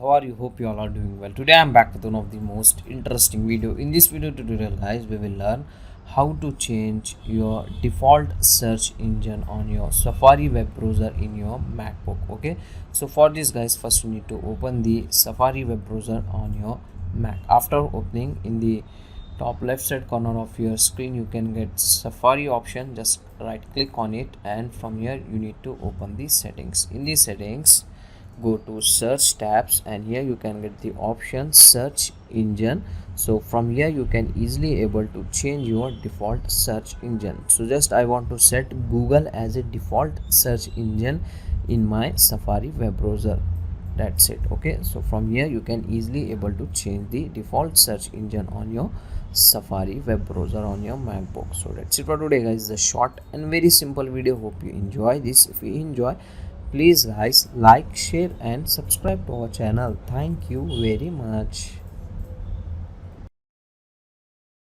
how are you? Hope you all are doing well. Today I'm back with one of the most interesting video. In this video tutorial guys, we will learn how to change your default search engine on your Safari web browser in your MacBook. Okay, so for this guys, first you need to open the Safari web browser on your Mac. After opening, in the top left side corner of your screen you can get Safari option. Just right click on it, and from here you need to open the settings. In the settings, go to search tabs, and here you can get the option search engine. So from here you can easily able to change your default search engine. So just I want to set Google as a default search engine in my Safari web browser. That's it. Okay, so from here you can easily able to change the default search engine on your Safari web browser on your MacBook. So that's it for today guys. The short and very simple video. Hope you enjoy this. If you enjoy, please guys like, share and subscribe to our channel. Thank you very much.